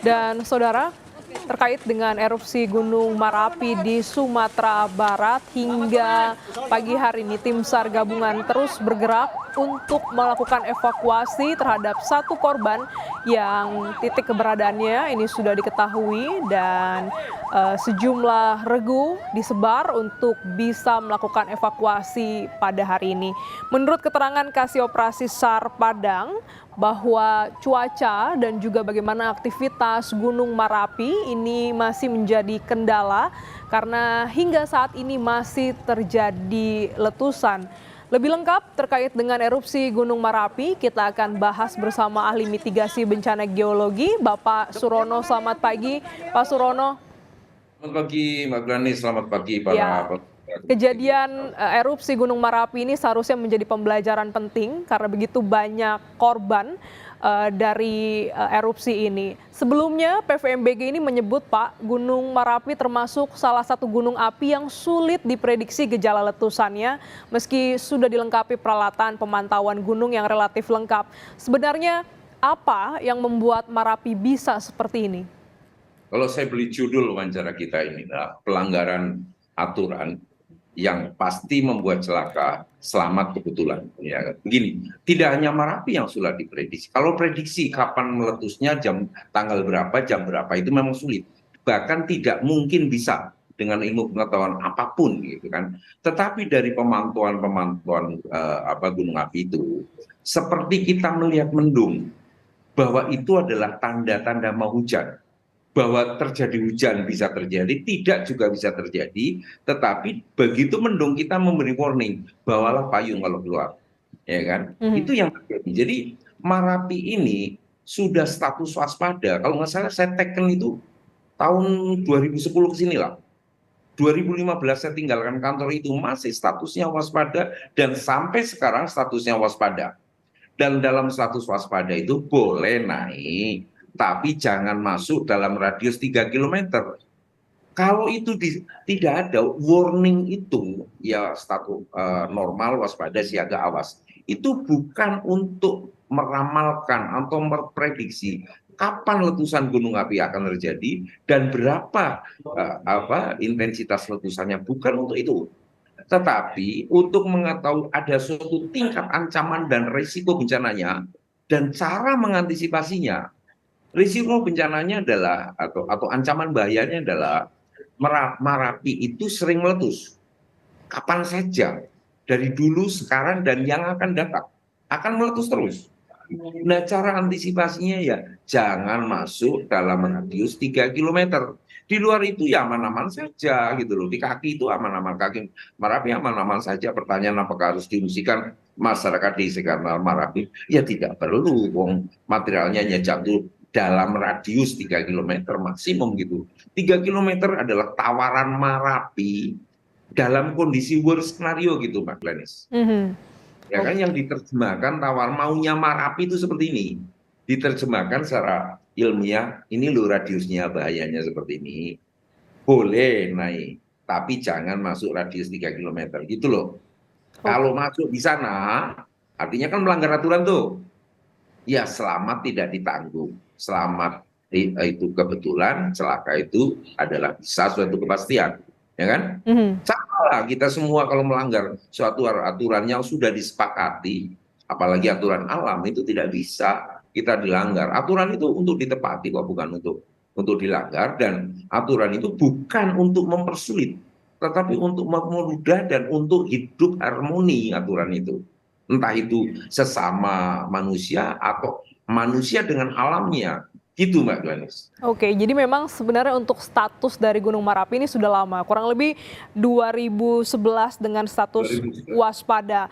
Dan saudara, terkait dengan erupsi Gunung Merapi di Sumatera Barat, hingga pagi hari ini tim SAR gabungan terus bergerak untuk melakukan evakuasi terhadap satu korban yang titik keberadaannya ini sudah diketahui, dan sejumlah regu disebar untuk bisa melakukan evakuasi pada hari ini. Menurut keterangan Kasih Operasi SAR Padang, bahwa cuaca dan juga bagaimana aktivitas Gunung Merapi ini masih menjadi kendala karena hingga saat ini masih terjadi letusan. Lebih lengkap terkait dengan erupsi Gunung Merapi, kita akan bahas bersama ahli mitigasi bencana geologi, Bapak Surono. Selamat pagi, Pak Surono. Selamat pagi, Mbak Glani. Selamat pagi Ya, kejadian erupsi Gunung Merapi ini seharusnya menjadi pembelajaran penting karena begitu banyak korban dari erupsi ini. Sebelumnya PVMBG ini menyebut, Pak, Gunung Merapi termasuk salah satu gunung api yang sulit diprediksi gejala letusannya meski sudah dilengkapi peralatan pemantauan gunung yang relatif lengkap. Sebenarnya apa yang membuat Merapi bisa seperti ini? Kalau saya beli judul wawancara kita ini, pelanggaran aturan yang pasti membuat celaka, selamat kebetulan. Ya, begini, tidak hanya Merapi yang sulit diprediksi. Kalau prediksi kapan meletusnya, tanggal berapa, jam berapa, itu memang sulit. Bahkan tidak mungkin bisa dengan ilmu pengetahuan apapun, gitu kan. Tetapi dari pemantauan gunung api itu, seperti kita melihat mendung, bahwa itu adalah tanda-tanda mau hujan. Bahwa terjadi hujan bisa terjadi, tidak juga bisa terjadi, tetapi begitu mendung kita memberi warning, bawalah payung kalau keluar, ya kan? Itu yang terjadi. Jadi Merapi ini sudah status waspada. Kalau nggak salah saya teken itu tahun 2010 ke sini lah. 2015 saya tinggalkan kantor itu masih statusnya waspada, dan sampai sekarang statusnya waspada. Dan dalam status waspada itu boleh naik, tapi jangan masuk dalam radius 3 km. Kalau itu tidak ada warning itu, ya status normal, waspada, siaga, awas. Itu bukan untuk meramalkan atau memprediksi kapan letusan gunung api akan terjadi dan berapa intensitas letusannya, bukan untuk itu. Tetapi untuk mengetahui ada suatu tingkat ancaman dan risiko bencananya dan cara mengantisipasinya. Risiko bencananya adalah atau ancaman bahayanya adalah Merapi itu sering meletus. Kapan saja, dari dulu, sekarang, dan yang akan datang akan meletus terus. Nah, cara antisipasinya ya jangan masuk dalam radius 3 km. Di luar itu ya aman-aman saja gitu loh. Di kaki itu aman-aman, kaki Merapi aman-aman saja. Pertanyaan apakah harus diungsikan masyarakat di sekitar Merapi? Ya tidak perlu, wong materialnya hanya jatuh dalam radius 3 km maksimum gitu. 3 km adalah tawaran Merapi dalam kondisi worst scenario gitu, Mbak Glenis. Ya kan, yang diterjemahkan tawar maunya Merapi itu seperti ini. Diterjemahkan secara ilmiah, ini loh radiusnya, bahayanya seperti ini. Boleh naik, tapi jangan masuk radius 3 km gitu loh. Kalau masuk di sana, artinya kan melanggar aturan tuh. Ya selamat tidak ditanggung. Selamat itu kebetulan, celaka itu adalah bisa suatu kepastian. Ya kan? Sama lah kita semua kalau melanggar suatu aturan yang sudah disepakati, apalagi aturan alam, itu tidak bisa kita dilanggar. Aturan itu untuk ditepati kok, bukan untuk dilanggar, dan aturan itu bukan untuk mempersulit, tetapi untuk mempermudah dan untuk hidup harmoni aturan itu. Entah itu sesama manusia atau manusia dengan alamnya. Gitu, Mbak Glenis. Oke, jadi memang sebenarnya untuk status dari Gunung Merapi ini sudah lama, kurang lebih 2011 dengan status waspada.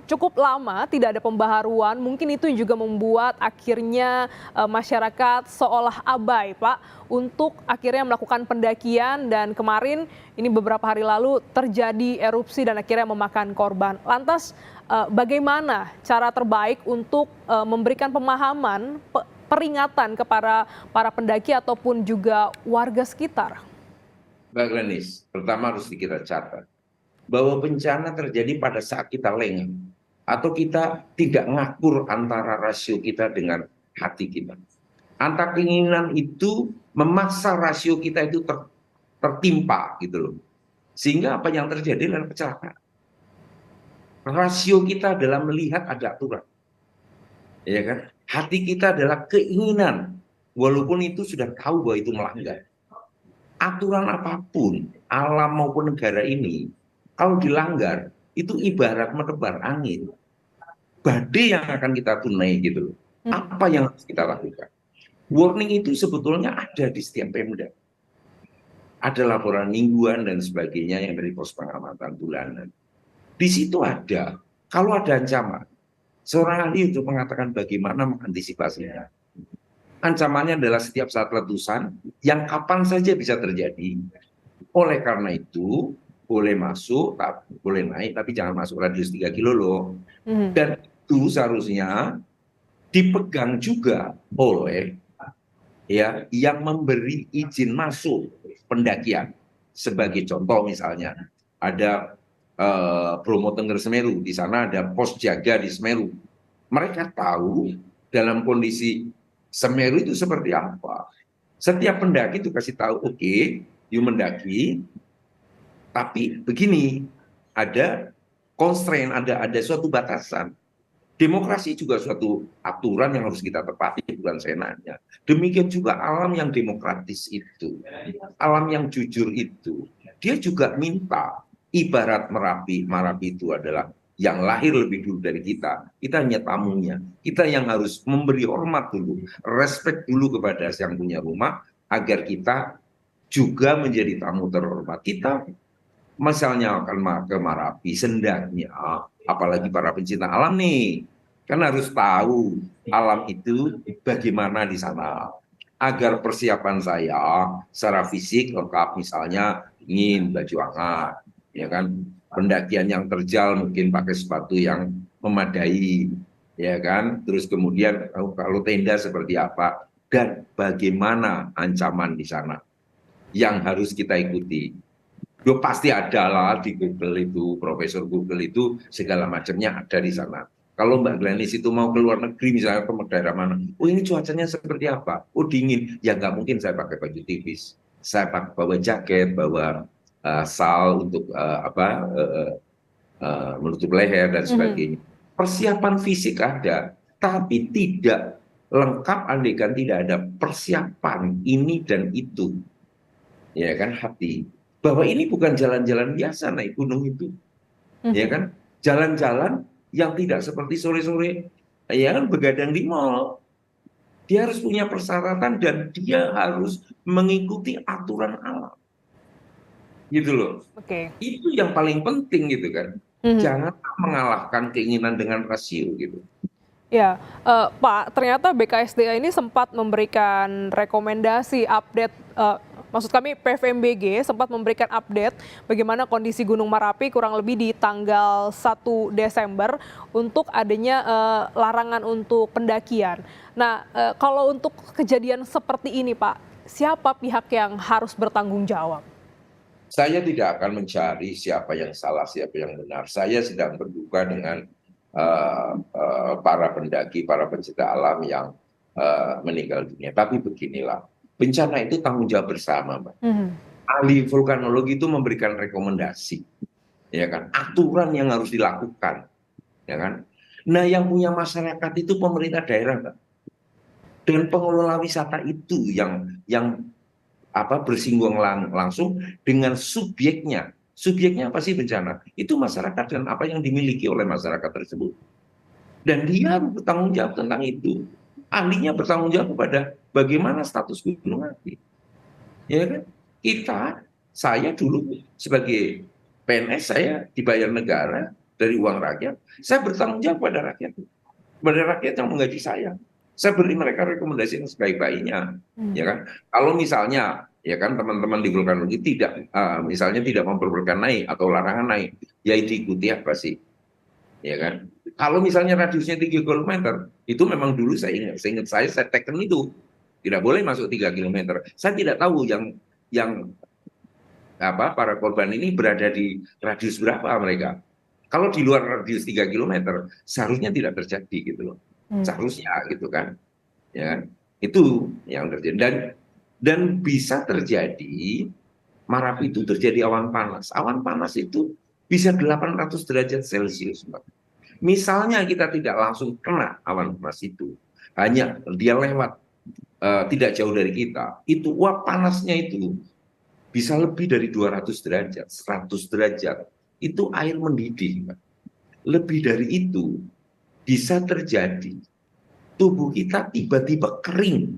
Cukup lama tidak ada pembaharuan, mungkin itu juga membuat akhirnya masyarakat seolah abai, Pak, untuk akhirnya melakukan pendakian, dan kemarin ini beberapa hari lalu terjadi erupsi dan akhirnya memakan korban. Lantas bagaimana cara terbaik untuk memberikan pemahaman, peringatan kepada para pendaki ataupun juga warga sekitar? Mbak Glenis, pertama harus kita catat bahwa bencana terjadi pada saat kita lengah. atau kita tidak ngakur antara rasio kita dengan hati kita. Antara keinginan itu memaksa rasio kita itu tertimpa gitu loh. Sehingga apa yang terjadi adalah kecelakaan. Rasio kita adalah melihat ada aturan. Ya kan? Hati kita adalah keinginan, walaupun itu sudah tahu bahwa itu melanggar. Aturan apapun, alam maupun negara ini, kalau dilanggar, itu ibarat menebar angin. Badai yang akan kita tunai gitu loh. Apa yang harus kita lakukan? Warning itu sebetulnya ada di setiap Pemda. Ada laporan mingguan dan sebagainya yang dari pos pengamatan bulanan. Di situ ada, kalau ada ancaman, seorang ahli untuk mengatakan bagaimana mengantisipasinya. Ancamannya adalah setiap saat letusan yang kapan saja bisa terjadi. Oleh karena itu, boleh masuk, boleh naik, tapi jangan masuk radius 3 kilo loh. Dan itu seharusnya dipegang juga oleh ya yang memberi izin masuk pendakian. Sebagai contoh misalnya, ada Bromo Tengger Semeru, di sana ada pos jaga di Semeru. Mereka tahu dalam kondisi Semeru itu seperti apa. Setiap pendaki itu kasih tahu, oke, you mendaki, tapi begini, ada constraint, ada suatu batasan. Demokrasi juga suatu aturan yang harus kita tepati, bukan senanya. Demikian juga alam yang demokratis itu, alam yang jujur itu, dia juga minta, ibarat Merapi itu adalah yang lahir lebih dulu dari kita hanya tamunya, kita yang harus memberi hormat dulu, respect dulu kepada yang punya rumah, agar kita juga menjadi tamu terhormat. Kita misalnya akan ke Marapi, sendaknya, apalagi para pencinta alam nih, kan harus tahu alam itu bagaimana di sana. Agar persiapan saya secara fisik lengkap, misalnya ingin baju hangat, ya kan, pendakian yang terjal mungkin pakai sepatu yang memadai, ya kan, terus kemudian kalau tenda seperti apa, dan bagaimana ancaman di sana yang harus kita ikuti. Loh, pasti ada lah di Google itu, Profesor Google itu segala macamnya ada di sana. Kalau Mbak Glenis itu mau ke luar negeri misalnya ke daerah mana, oh ini cuacanya seperti apa? Oh dingin, ya nggak mungkin saya pakai baju tipis. Saya pakai bawa jaket, bawa sal untuk menutup leher dan sebagainya. Persiapan fisik ada, tapi tidak lengkap andaikan tidak ada persiapan ini dan itu. Ya kan, hati. Bahwa ini bukan jalan-jalan biasa naik gunung itu. Ya kan? Jalan-jalan yang tidak seperti sore-sore, ya kan, begadang di mall. Dia harus punya persyaratan dan dia harus mengikuti aturan alam. Gitu loh. Itu yang paling penting gitu kan. Jangan mengalahkan keinginan dengan rasio gitu. Ya, Pak, ternyata BKSDA ini sempat memberikan rekomendasi update, maksud kami PVMBG sempat memberikan update bagaimana kondisi Gunung Merapi kurang lebih di tanggal 1 Desember untuk adanya larangan untuk pendakian. Nah, kalau untuk kejadian seperti ini, Pak, siapa pihak yang harus bertanggung jawab? Saya tidak akan mencari siapa yang salah, siapa yang benar. Saya sedang berduka dengan para pendaki, para pencinta alam yang meninggal dunia. Tapi beginilah, bencana itu tanggung jawab bersama, Mbak. Ahli vulkanologi itu memberikan rekomendasi, ya kan, aturan yang harus dilakukan, ya kan. Nah, yang punya masyarakat itu pemerintah daerah, Mbak. Dengan pengelola wisata itu yang bersinggung langsung dengan subjeknya. Subjeknya apa sih bencana? Itu masyarakat dan apa yang dimiliki oleh masyarakat tersebut. Dan dia bertanggung jawab tentang itu. Ahlinya bertanggung jawab kepada bagaimana status gunung api. Ya kan? Saya dulu sebagai PNS, saya dibayar negara dari uang rakyat. Saya bertanggung jawab pada rakyat. Pada rakyat yang menggaji saya. Saya beri mereka rekomendasi yang sebaik-baiknya. Ya kan? Kalau misalnya ya kan teman-teman di vulkanologi misalnya tidak memperbolehkan naik atau larangan naik, ya diikuti apa sih, ya kan. Kalau misalnya radiusnya 3 km, itu memang dulu saya teken itu tidak boleh masuk 3 km. Saya tidak tahu yang para korban ini berada di radius berapa mereka. Kalau di luar radius 3 kilometer seharusnya tidak terjadi gitu loh. Hmm. Seharusnya gitu kan. Ya kan? Itu yang terjadi. Dan bisa terjadi Marapi itu terjadi awan panas. Awan panas itu bisa 800 derajat Celcius, Mbak. Misalnya kita tidak langsung kena awan panas itu, hanya dia lewat tidak jauh dari kita, itu uap panasnya itu bisa lebih dari 200 derajat, 100 derajat. Itu air mendidih, Mbak. Lebih dari itu bisa terjadi tubuh kita tiba-tiba kering,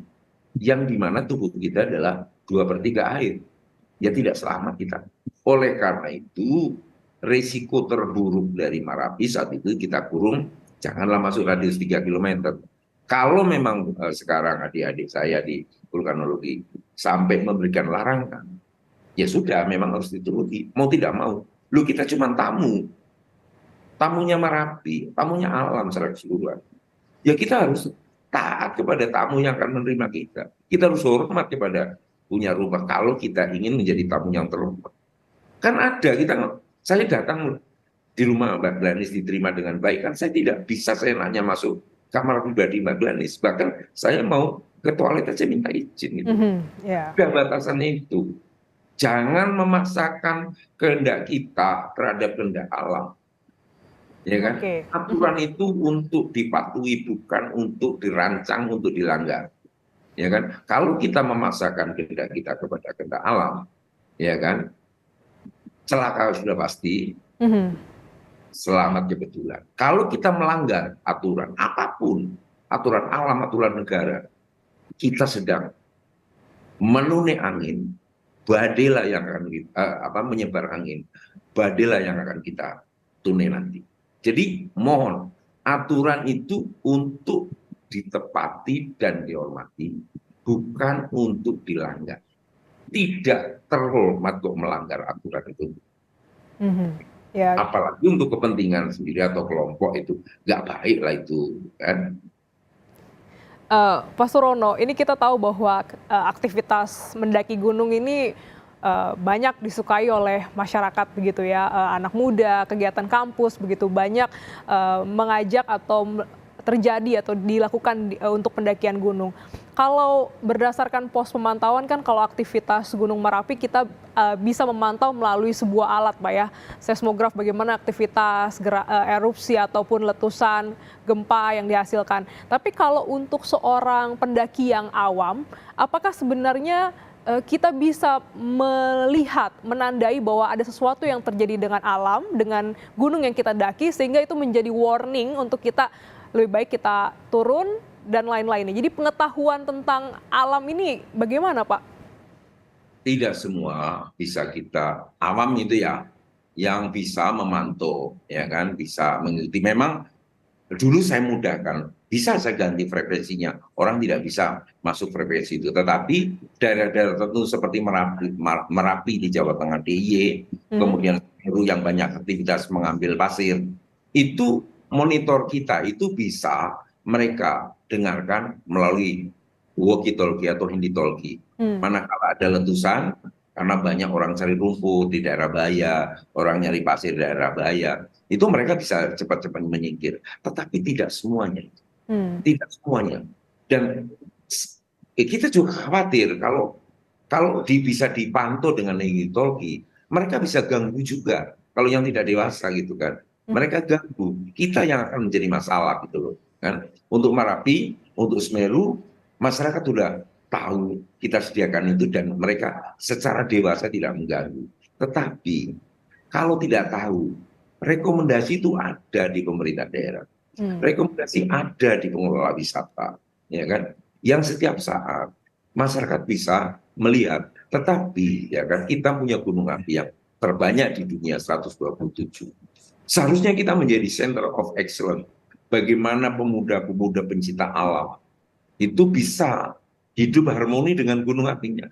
yang dimana tubuh kita adalah 2/3 air. Ya tidak selamat kita. Oleh karena itu, risiko terburuk dari Marapi saat itu kita kurung, janganlah masuk radius 3 kilometer. Kalau memang sekarang adik-adik saya di vulkanologi sampai memberikan larangan, ya sudah memang harus dituruti. Mau tidak mau. Lu kita cuma tamu. Tamunya Marapi, tamunya alam secara keseluruhan. Ya kita harus taat kepada tamu yang akan menerima kita. Kita harus hormat kepada punya rumah kalau kita ingin menjadi tamu yang terhormat. Kan ada saya datang di rumah Mbak Glanis diterima dengan baik, kan saya tidak bisa saya nanya masuk kamar pribadi Mbak Glanis, bahkan saya mau ke toilet aja minta izin gitu. Yeah. Ada batasannya itu. Jangan memaksakan kehendak kita terhadap kehendak alam. Ya kan? Oke. Aturan itu untuk dipatuhi, bukan untuk dirancang untuk dilanggar. Ya kan? Kalau kita memaksakan kehendak kita kepada kehendak alam, ya kan? Celaka sudah pasti, selamat kebetulan. Kalau kita melanggar aturan apapun, aturan alam, aturan negara, kita sedang menunai angin, badailah yang akan kita, menyebar angin, badailah yang akan kita tunai nanti. Jadi mohon, aturan itu untuk ditepati dan dihormati, bukan untuk dilanggar. Tidak terhormat kok melanggar aturan itu. Ya. Apalagi untuk kepentingan sendiri atau kelompok itu nggak baik lah itu kan. Pak Surono, ini kita tahu bahwa aktivitas mendaki gunung ini banyak disukai oleh masyarakat begitu ya, anak muda, kegiatan kampus begitu banyak mengajak atau terjadi atau dilakukan untuk pendakian gunung. Kalau berdasarkan pos pemantauan kan kalau aktivitas Gunung Merapi kita bisa memantau melalui sebuah alat Pak ya, seismograf bagaimana aktivitas erupsi ataupun letusan gempa yang dihasilkan. Tapi kalau untuk seorang pendaki yang awam, apakah sebenarnya kita bisa melihat, menandai bahwa ada sesuatu yang terjadi dengan alam, dengan gunung yang kita daki, sehingga itu menjadi warning untuk kita lebih baik kita turun dan lain-lainnya. Jadi pengetahuan tentang alam ini bagaimana, Pak? Tidak semua bisa kita awam itu ya, yang bisa memantau, ya kan, bisa mengikuti. Memang dulu saya mudahkan, bisa saya ganti frekuensinya. Orang tidak bisa masuk frekuensi itu. Tetapi daerah-daerah tertentu seperti Merapi di Jawa Tengah, DIY, kemudian Semeru yang banyak aktivitas mengambil pasir, itu monitor kita itu bisa mereka dengarkan melalui walkie-talkie atau handy-talkie. Manakala ada letusan, karena banyak orang cari rumput di daerah bahaya, orang nyari pasir di daerah bahaya, itu mereka bisa cepat-cepat menyingkir. Tetapi tidak semuanya. Tidak semuanya. Dan kita juga khawatir kalau bisa dipantau dengan handy-talkie, mereka bisa ganggu juga. Kalau yang tidak dewasa gitu kan. Mereka ganggu, kita yang akan menjadi masalah gitu loh kan. Untuk Merapi, untuk Semeru, masyarakat sudah tahu kita sediakan itu dan mereka secara dewasa tidak mengganggu. Tetapi kalau tidak tahu, rekomendasi itu ada di pemerintah daerah, rekomendasi ada di pengelola wisata, ya kan, yang setiap saat masyarakat bisa melihat. Tetapi ya kan, kita punya gunung api yang terbanyak di dunia, 127. Seharusnya kita menjadi center of excellence. Bagaimana pemuda-pemuda pencinta alam itu bisa hidup harmoni dengan gunung apinya.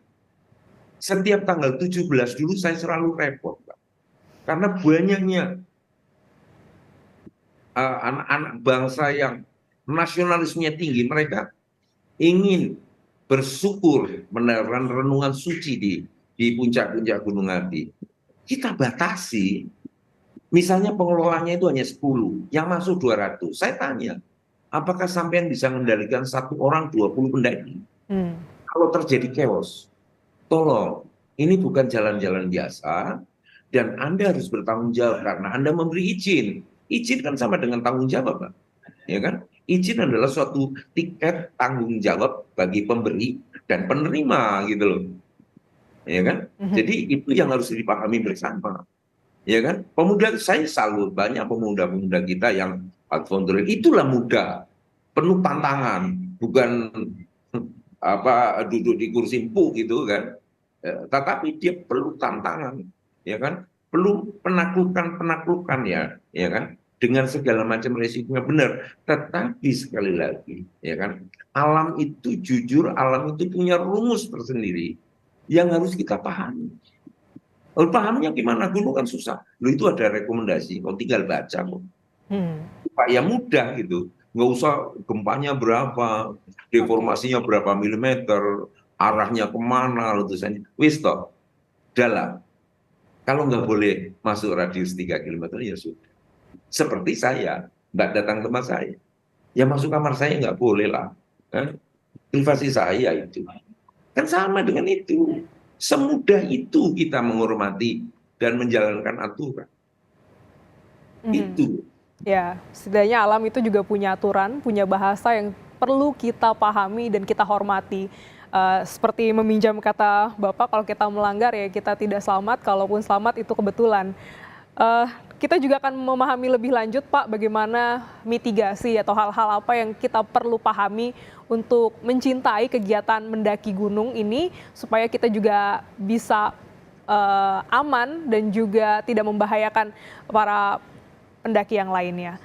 Setiap tanggal 17 dulu saya selalu repot, Pak. Karena banyaknya anak-anak bangsa yang nasionalismenya tinggi, mereka ingin bersyukur menerangkan renungan suci di puncak-puncak gunung api. Kita batasi. Misalnya pengelolanya itu hanya 10, yang masuk 200. Saya tanya, apakah sampean bisa mengendalikan satu orang 20 pendaki? Hmm. Kalau terjadi chaos, tolong, ini bukan jalan-jalan biasa, dan Anda harus bertanggung jawab karena Anda memberi izin. Izin kan sama dengan tanggung jawab, Pak. Ya kan? Izin adalah suatu tiket tanggung jawab bagi pemberi dan penerima gitu loh. Ya kan? Mhm. Jadi itu yang harus dipahami bersama. Ya kan? Pemuda, saya salut banyak pemuda-pemuda kita yang outfounder, itulah muda, penuh tantangan, bukan apa duduk di kursi empuk gitu kan. Tetapi dia perlu tantangan, ya kan? Perlu penaklukan-penaklukan ya kan? Dengan segala macam resikonya benar. Tetapi sekali lagi, ya kan? Alam itu jujur, alam itu punya rumus tersendiri yang harus kita pahami. Lalu pahamnya gimana? Dulu kan susah. Lu itu ada rekomendasi, kau tinggal baca kok. Hmm. Pak ya mudah gitu. Nggak usah gempanya berapa, Oke. deformasinya berapa milimeter, arahnya kemana, letusannya. Wis toh, dalam. Kalau nggak boleh masuk radius 3 kilometer ya sudah. Seperti saya, nggak datang tempat saya. Ya masuk kamar saya nggak boleh lah. Kan? Privasi saya itu. Kan sama dengan itu. Semudah itu kita menghormati dan menjalankan aturan. Mhm. Itu. Ya, setidaknya alam itu juga punya aturan, punya bahasa yang perlu kita pahami dan kita hormati. Seperti meminjam kata Bapak, kalau kita melanggar ya kita tidak selamat, kalaupun selamat itu kebetulan. Eh, kita juga akan memahami lebih lanjut Pak, bagaimana mitigasi atau hal-hal apa yang kita perlu pahami untuk mencintai kegiatan mendaki gunung ini, supaya kita juga bisa aman dan juga tidak membahayakan para pendaki yang lainnya.